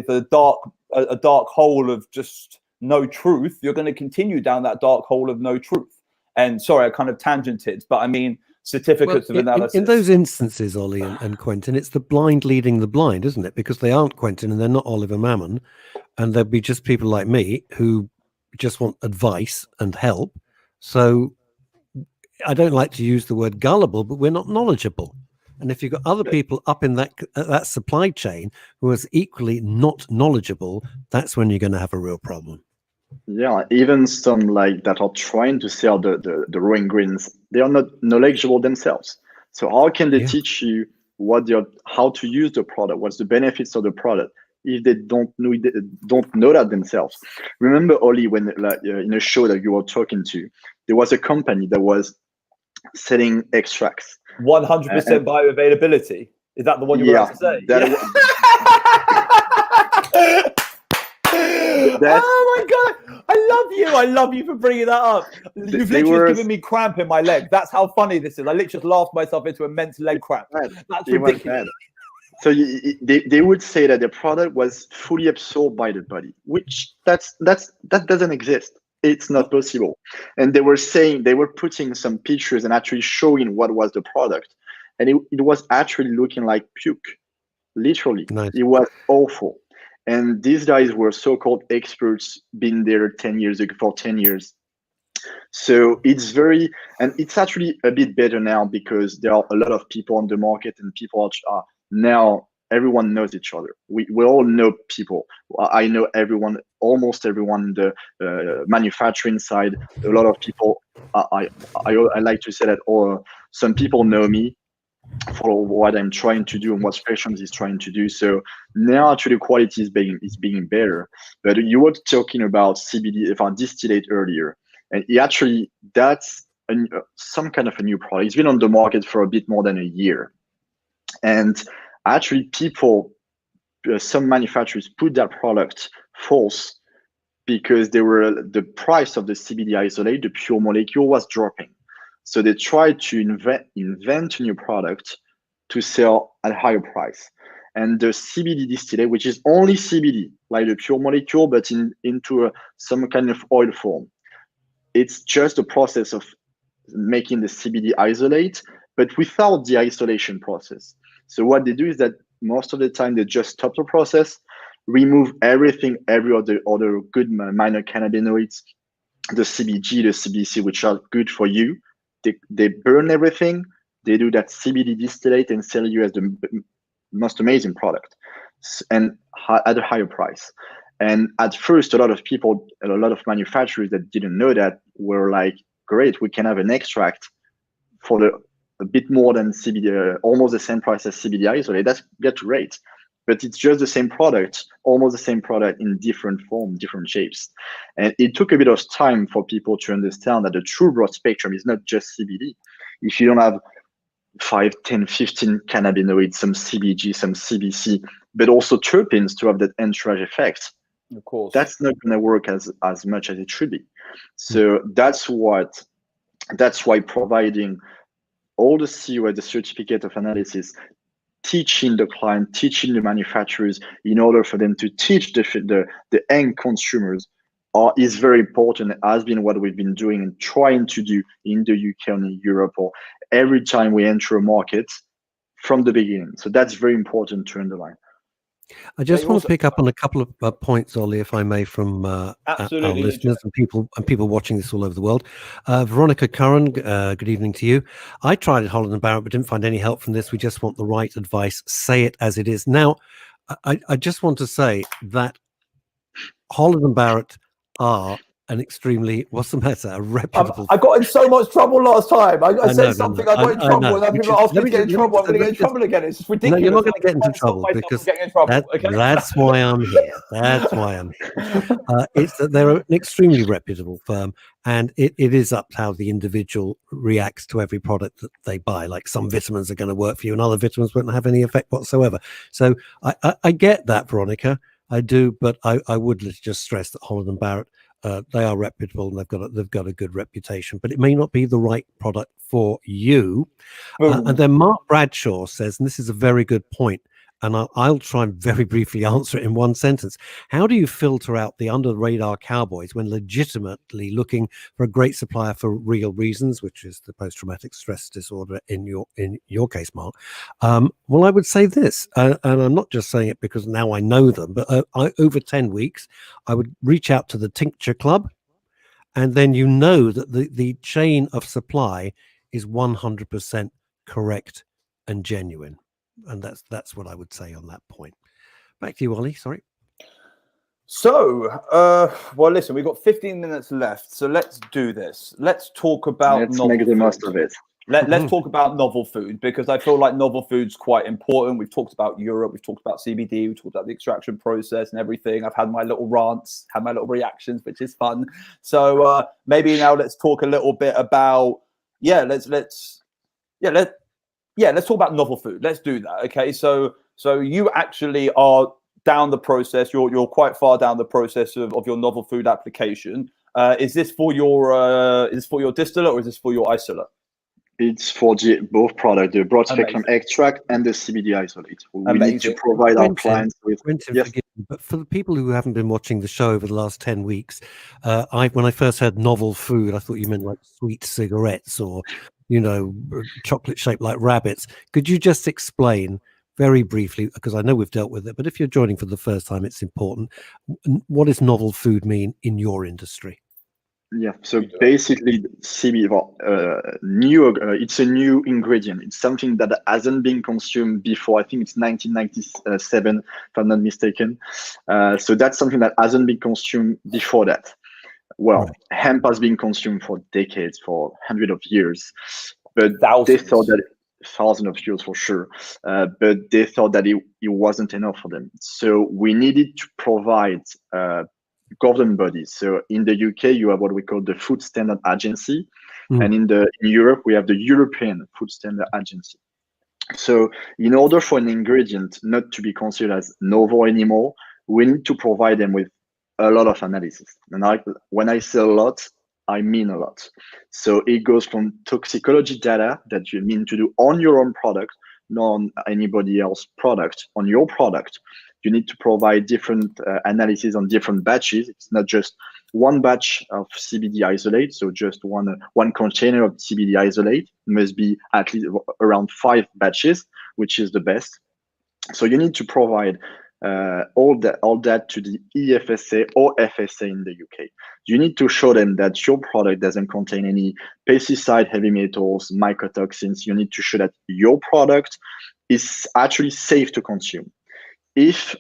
a dark hole of just no truth. You're going to continue down that dark hole of no truth. And sorry, I kind of tangented, but I mean, certificates of analysis. In those instances, Ollie and Quentin, it's the blind leading the blind, isn't it? Because they aren't Quentin and they're not Oliver Mammon, and there'd be just people like me who just want advice and help. So I don't like to use the word gullible, but we're not knowledgeable. And if you've got other people up in that supply chain who is equally not knowledgeable, that's when you're going to have a real problem. Yeah, even some like that are trying to sell the raw ingredients, they are not knowledgeable themselves. So how can they teach you how to use the product? What's the benefits of the product if they don't know that themselves? Remember, Ollie, when in a show that you were talking to, there was a company that was selling extracts. 100% bioavailability. Is that the one you were about to say? Oh my god, I love you for bringing that up. You've literally given me cramp in my leg. That's how funny this is. I literally just laughed myself into immense leg cramp. That's ridiculous. So they would say that the product was fully absorbed by the body, which that doesn't exist. It's not possible. And they were putting some pictures and actually showing what was the product, and it was actually looking like puke. Literally, nice. It was awful. And these guys were so-called experts, been there 10 years ago, for 10 years. So it's actually a bit better now because there are a lot of people on the market, and people are now, everyone knows each other. We all know people. I know everyone, almost everyone in the manufacturing side. A lot of people, I like to say that some people know me for what I'm trying to do and what Spectrums is trying to do. So now actually quality is being better. But you were talking about CBD, if I distillate earlier, and that's some kind of a new product. It's been on the market for a bit more than a year. And actually some manufacturers put that product false because the price of the CBD isolate, the pure molecule, was dropping. So they tried to invent a new product to sell at a higher price. And the CBD distillate, which is only CBD, like the pure molecule, but into some kind of oil form. It's just a process of making the CBD isolate, but without the isolation process. So what they do is that most of the time they just stop the process, remove everything, every other good minor cannabinoids, the CBG, the CBC, which are good for you. They burn everything. They do that CBD distillate and sell you as the most amazing product, and at a higher price. And at first, a lot of manufacturers that didn't know that were like, "Great, we can have an extract for a bit more than CBD, almost the same price as CBD isolate. That's great." But it's just the same product, almost the same product in different form, different shapes. And it took a bit of time for people to understand that the true broad spectrum is not just CBD. If you don't have 5, 10, 15 cannabinoids, some CBG, some CBC, but also terpenes to have that entourage effect, of course, that's not going to work as much as it should be. So that's why providing all the COA, the certificate of analysis, teaching the client, teaching the manufacturers in order for them to teach the end consumers is very important. It has been what we've been doing and trying to do in the UK and in Europe, or every time we enter a market from the beginning. So that's very important to underline. I just want to pick up on a couple of points, Ollie, if I may, from our listeners and people watching this all over the world. Veronica Curran, good evening to you. I tried at Holland & Barrett, but didn't find any help from this. We just want the right advice. Say it as it is. Now, I just want to say that Holland & Barrett are an extremely, what's the matter? A reputable. I got in so much trouble last time. I said know, something, no, I got in trouble, and then people asked me to get in trouble. I'm going to get in trouble again. It's just ridiculous. No, you're not going to get into trouble because that's why I'm here. That's why I'm here. It's that they're an extremely reputable firm, and it is up to how the individual reacts to every product that they buy. Like some vitamins are going to work for you and other vitamins won't have any effect whatsoever. So I get that, Veronica. I do, but I would just stress that Holland & Barrett, they are reputable and they've got a good reputation, but it may not be the right product for you. And then Mark Bradshaw says, and this is a very good point, and I'll try and very briefly answer it in one sentence. How do you filter out the under-the-radar cowboys when legitimately looking for a great supplier for real reasons, which is the post-traumatic stress disorder in your case, Mark? Well, I would say this, and I'm not just saying it because now I know them, but over 10 weeks, I would reach out to the Tincture Club, and then you know that the chain of supply is 100% correct and genuine. And that's what I would say on that point. Back to you, Ollie. Sorry. So, well, listen, we've got 15 minutes left, so let's do this. Let's talk about let's make the most of it. Let's talk about novel food, because I feel like novel food's quite important. We've talked about Europe, we've talked about CBD, we've talked about the extraction process and everything. I've had my little rants, had my little reactions, which is fun. So maybe now let's talk a little bit about let's talk about novel food. Let's do that. Okay, so you actually are down the process. You're quite far down the process of your novel food application. Is this for your distillate or is this for your isolate? It's for both products, the broad spectrum extract and the CBD isolate. We need to provide our clients with. Yes. But for the people who haven't been watching the show over the last 10 weeks, when I first heard novel food, I thought you meant like sweet cigarettes or, chocolate shaped like rabbits. Could you just explain very briefly, because I know we've dealt with it, but if you're joining for the first time, it's important. What does novel food mean in your industry? Yeah, so basically, CBD, it's a new ingredient. It's something that hasn't been consumed before. I think it's 1997, if I'm not mistaken. So that's something that hasn't been consumed before that. Well, hemp has been consumed for decades, for hundreds of years, but they thought that thousands of years for sure. But they thought that it wasn't enough for them. So we needed to provide government bodies. So in the UK, you have what we call the Food Standard Agency, and in Europe, we have the European Food Standard Agency. So in order for an ingredient not to be considered as novel anymore, we need to provide them with a lot of analysis. And when I say a lot, I mean a lot. So it goes from toxicology data that you mean to do on your own product, not on anybody else's product, on your product. You need to provide different analysis on different batches. It's not just one batch of CBD isolate, so just one container of CBD isolate. It must be at least around 5 batches, which is the best. So you need to provide all that to the EFSA or FSA in the UK. You need to show them that your product doesn't contain any pesticide, heavy metals, mycotoxins. You need to show that your product is actually safe to consume. If,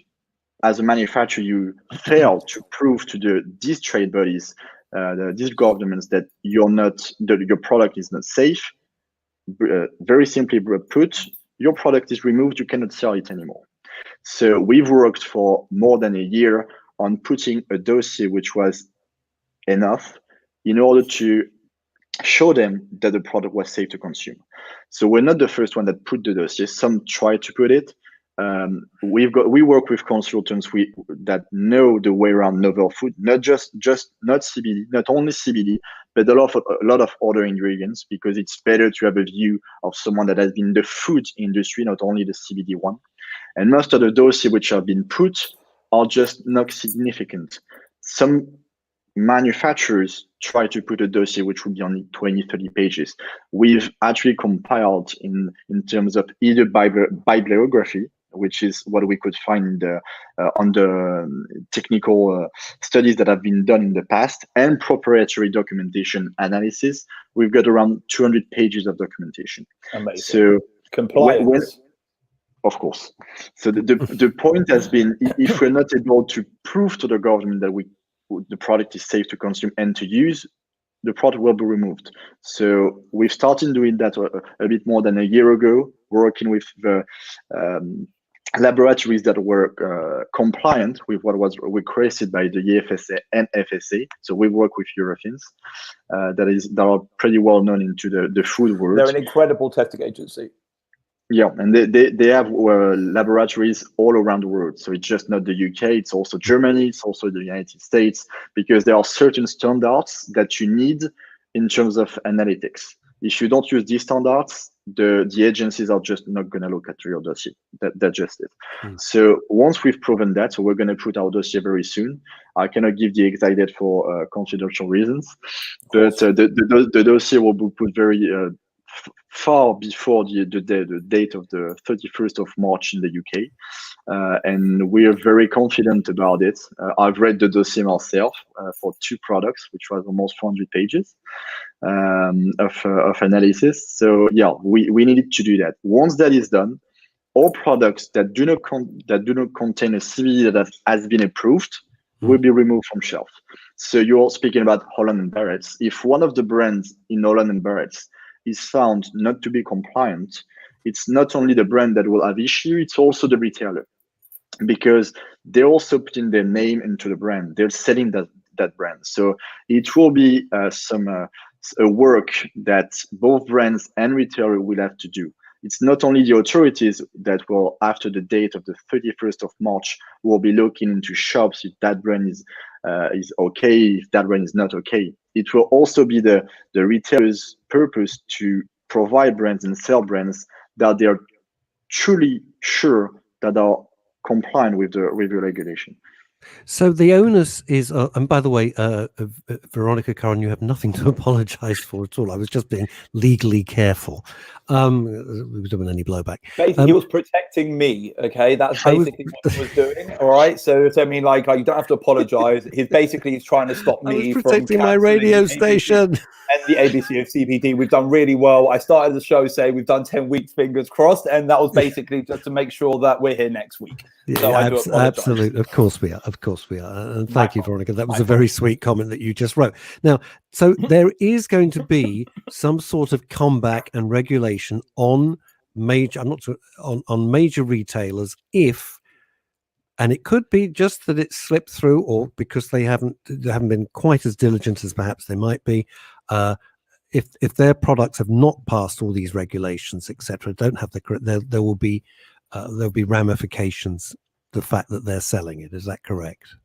as a manufacturer, you fail to prove to these trade bodies, these governments, that your product is not safe, very simply put, your product is removed. You cannot sell it anymore. So we've worked for more than a year on putting a dossier which was enough in order to show them that the product was safe to consume. So we're not the first one that put the dossier. Some try to put it. We work with consultants that know the way around novel food, not CBD, not only CBD, but a lot of other ingredients, because it's better to have a view of someone that has been in the food industry, not only the CBD one. And most of the dossiers which have been put are just not significant. Some manufacturers try to put a dossier which would be only 20-30 pages. We've actually compiled in terms of either bibliography, which is what we could find on the technical studies that have been done in the past, and proprietary documentation analysis. We've got around 200 pages of documentation. Amazing. So compliance. Of course. So the point has been, if we're not able to prove to the government that the product is safe to consume and to use, the product will be removed. So we've started doing that a bit more than a year ago, working with the laboratories that were compliant with what was requested by the EFSA and FSA. So we work with Europeans that are pretty well known into the food world. They're an incredible testing agency. Yeah, and they have laboratories all around the world. So it's just not the UK, it's also Germany, it's also the United States, because there are certain standards that you need in terms of analytics. If you don't use these standards, the agencies are just not going to look at your dossier. That's just it. So once we've proven that, so we're going to put our dossier very soon. I cannot give the exact date for confidential reasons, but the dossier will be put very far before the date of the 31st of March in the UK. And we are very confident about it. I've read the dossier myself for 2 products, which was almost 400 pages of analysis. So yeah, we needed to do that. Once that is done, all products that do not contain a CBD that has been approved will be removed from shelf. So you're speaking about Holland & Barrett. If one of the brands in Holland & Barrett is found not to be compliant, it's not only the brand that will have issue, it's also the retailer, because they're also putting their name into the brand. They're selling that brand. So it will be a work that both brands and retailer will have to do. It's not only the authorities that will, after the date of the 31st of March, will be looking into shops if that brand is okay, if that brand is not okay. It will also be the retailer's purpose to provide brands and sell brands that they are truly sure that are compliant with the regulation. So the onus is, and by the way, Veronica Curran, you have nothing to apologize for at all. I was just being legally careful. We don't want any blowback. Basically, he was protecting me. Okay, that's basically what he was doing. All right. So I mean, like, you don't have to apologize. He's trying to stop me from protecting my radio station. And the ABC of CBD. We've done really well. I started the show saying we've done 10 weeks, fingers crossed, and that was basically just to make sure that we're here next week. Yeah, so I do apologize. Absolutely. Of course we are. Of course we are. And thank you, Veronica. That was a very sweet comment that you just wrote. Now, so there is going to be some sort of comeback and regulation on major, on major retailers and it could be just that it's slipped through, or because they haven't been quite as diligent as perhaps they might be. If their products have not passed all these regulations, etc., don't have there will be ramifications. The fact that they're selling it, is that correct?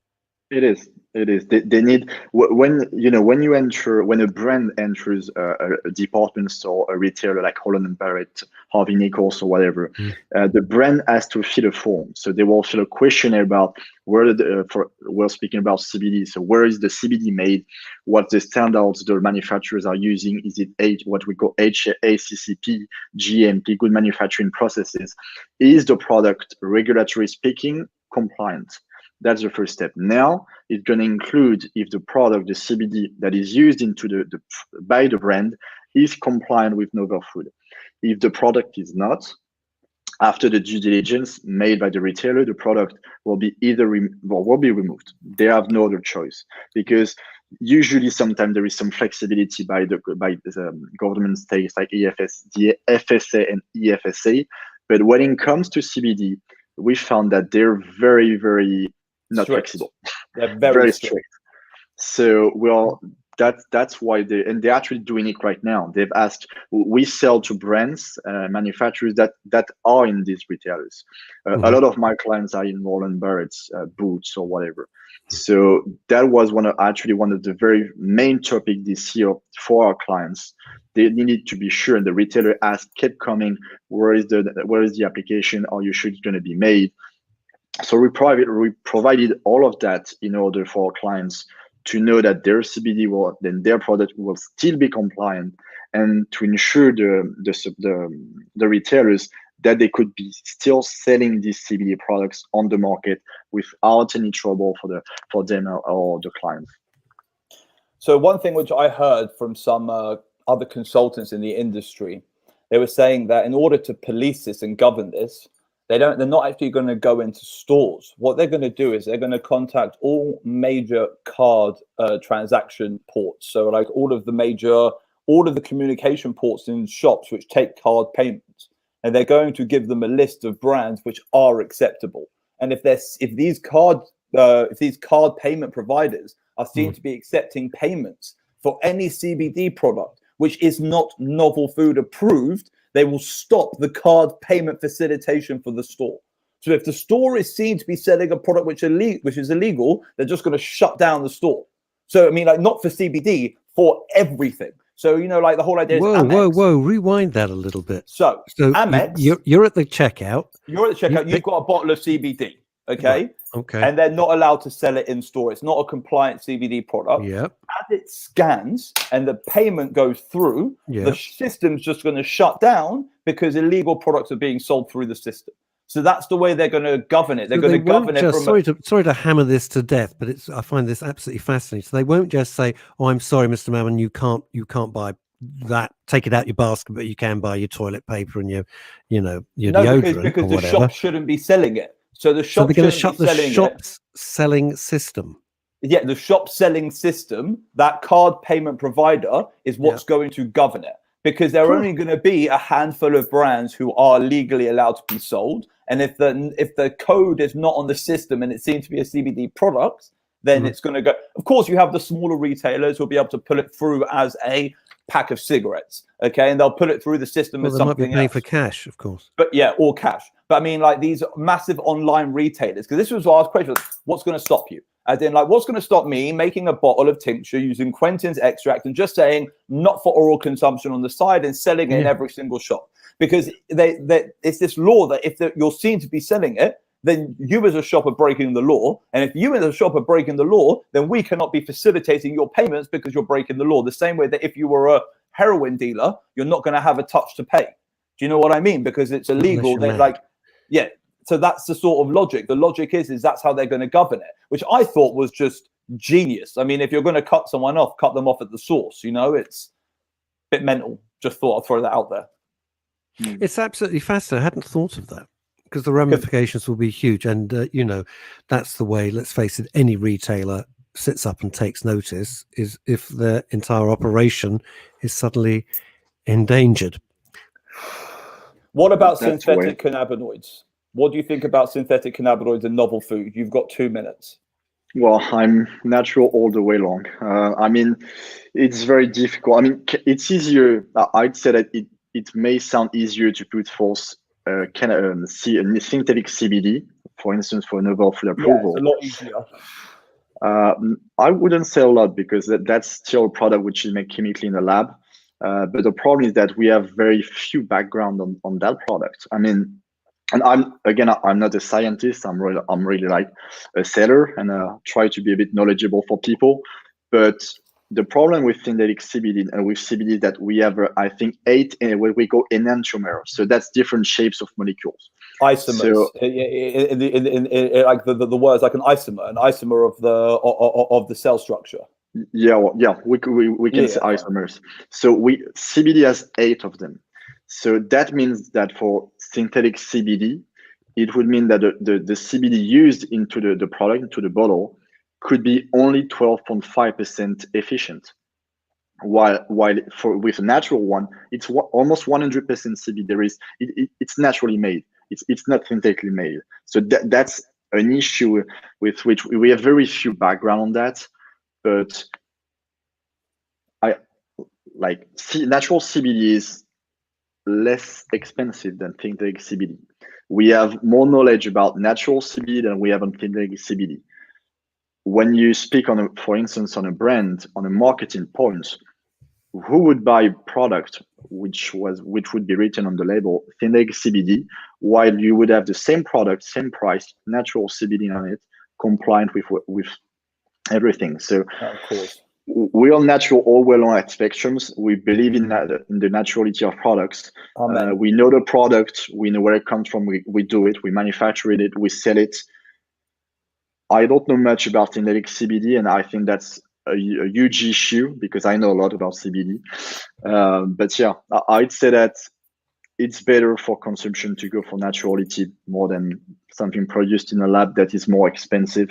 It is. They need, when a brand enters a department store, a retailer like Holland & Barrett, Harvey Nichols, or whatever, the brand has to fill a form. So they will fill a questionnaire about we're speaking about CBD. So where is the CBD made? What the standards the manufacturers are using? Is it what we call ACCP, GMP, good manufacturing processes? Is the product, regulatory speaking, compliant? That's the first step. Now it's going to include if the product, the CBD that is used into by the brand, is compliant with novel food. If the product is not, after the due diligence made by the retailer, the product will be will be removed. They have no other choice, because usually sometimes there is some flexibility by the government states like the FSA and EFSA. But when it comes to CBD, we found that they're very, very not flexible. They're very strict. So that's why they're actually doing it right now. They've asked, we sell to brands, manufacturers that are in these retailers. A lot of my clients are in Holland & Barrett's, Boots or whatever. So that was one of the very main topics this year for our clients. They needed to be sure, and the retailer kept coming, where is the application? Are you sure it's going to be made? So we provided all of that in order for our clients to know that their CBD their product will still be compliant, and to ensure the retailers that they could be still selling these CBD products on the market without any trouble for them or the clients. So one thing which I heard from some other consultants in the industry, they were saying that in order to police this and govern this, They're not actually going to go into stores. What they're going to do is they're going to contact all major card transaction ports. So like all of the communication ports in shops which take card payments, and they're going to give them a list of brands which are acceptable. And if these card payment providers are seen to be accepting payments for any CBD product which is not novel food approved, they will stop the card payment facilitation for the store. So if the store is seen to be selling a product which is illegal, they're just going to shut down the store. So I mean, like, not for CBD, for everything. So, you know, like the whole idea is whoa, rewind that a little bit. So Amex, you're at the checkout. You've got a bottle of CBD, okay? Right. Okay. And they're not allowed to sell it in store. It's not a compliant CBD product. Yep. As it scans and the payment goes through, the system's just going to shut down because illegal products are being sold through the system. So that's the way they're going to govern it. They're going to govern it from... Sorry to hammer this to death, but I find this absolutely fascinating. So they won't just say, "Oh, I'm sorry, Mr. Mammon, you can't buy that. Take it out your basket, but you can buy your toilet paper and your deodorant because or the whatever." shop shouldn't be selling it. So the shop they're going to shut the shop's selling system. Yeah, the shop selling system, that card payment provider is what's going to govern it, because there are only going to be a handful of brands who are legally allowed to be sold. And if the code is not on the system and it seems to be a CBD product, then it's going to go. Of course, you have the smaller retailers who'll be able to pull it through as a pack of cigarettes, okay, and they'll put it through the system as something else. They might be paying for cash, of course. But yeah, or cash. But I mean, like, these massive online retailers, because this was what I was questioning: what's going to stop you? As in, like, what's going to stop me making a bottle of tincture using Quentin's extract and just saying not for oral consumption on the side and selling it in every single shop? Because it's this law that if you're seen to be selling it, then you as a shop are breaking the law. And if you as a shop are breaking the law, then we cannot be facilitating your payments because you're breaking the law. The same way that if you were a heroin dealer, you're not going to have a touch to pay. Do you know what I mean? Because it's illegal. They're like, yeah. So that's the sort of logic. The logic is that's how they're going to govern it, which I thought was just genius. I mean, if you're going to cut someone off, cut them off at the source. You know, it's a bit mental. Just thought I'd throw that out there. It's absolutely fascinating. I hadn't thought of that, because the ramifications will be huge. And, that's the way, let's face it, any retailer sits up and takes notice, is if their entire operation is suddenly endangered. What about synthetic cannabinoids? What do you think about synthetic cannabinoids and novel food? You've got 2 minutes. Well, I'm natural all the way long. I mean, it's very difficult. I mean, it's easier. I'd say that it may sound easier to put forth synthetic CBD, for instance, for novel food approval. Yeah, it's a lot easier. I wouldn't say a lot, because that's still a product which is made chemically in the lab. But the problem is that we have very few background on that product. I mean, and I'm not a scientist. I'm really like a seller, and try to be a bit knowledgeable for people. But the problem with synthetic CBD and with CBD is that we have, I think, 8 what we call enantiomers. So that's different shapes of molecules. Isomers. So, like the words like an isomer of the cell structure. Yeah, we can say isomers. So CBD has 8 of them. So that means that for synthetic CBD, it would mean that the CBD used into the product, into the bottle, could be only 12.5% efficient. While with a natural one, it's almost 100% CBD. It's naturally made. It's not synthetically made. So that's an issue with which we have very few background on that. But natural CBD is less expensive than synthetic CBD. We have more knowledge about natural CBD than we have on synthetic CBD. When you speak for instance, on a brand, on a marketing point, who would buy a product which would be written on the label synthetic CBD, while you would have the same product, same price, natural CBD on it, compliant with everything? So, of course, we are natural all way along at Spectrums. We believe in the naturality of products. We know the product. We know where it comes from. We do it. We manufacture it. We sell it. I don't know much about synthetic CBD, and I think that's a huge issue, because I know a lot about CBD. But yeah, I'd say that it's better for consumption to go for naturality more than something produced in a lab that is more expensive.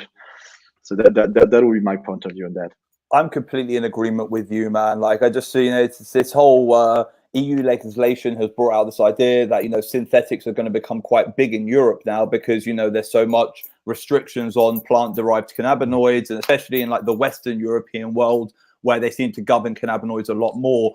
So that would be my point of view on that. I'm completely in agreement with you, man. Like, I just see, you know, it's this whole EU legislation has brought out this idea that, you know, synthetics are going to become quite big in Europe now because, you know, there's so much restrictions on plant-derived cannabinoids, and especially in like the Western European world where they seem to govern cannabinoids a lot more.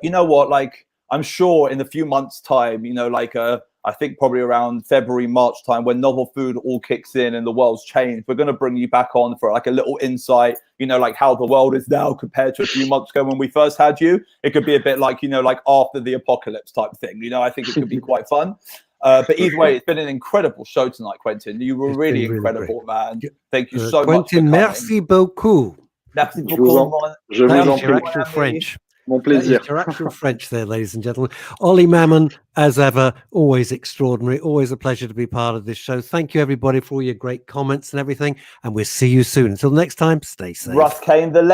You know what, like, I'm sure in a few months' time, you know, like I think probably around February, March time, when novel food all kicks in and the world's changed, we're going to bring you back on for like a little insight, you know, like how the world is now compared to a few months ago when we first had you. It could be a bit like, you know, like after the apocalypse type thing. You know, I think it could be quite fun. But either way, it's been an incredible show tonight, Quentin. You were really incredible, man. Thank you so much. Quentin, merci beaucoup. Merci beaucoup. That is your actual French. Mon plaisir. Your actual French there, ladies and gentlemen. Ollie Mammon, as ever, always extraordinary. Always a pleasure to be part of this show. Thank you, everybody, for all your great comments and everything. And we'll see you soon. Until next time, stay safe. Russ Kane, the legend.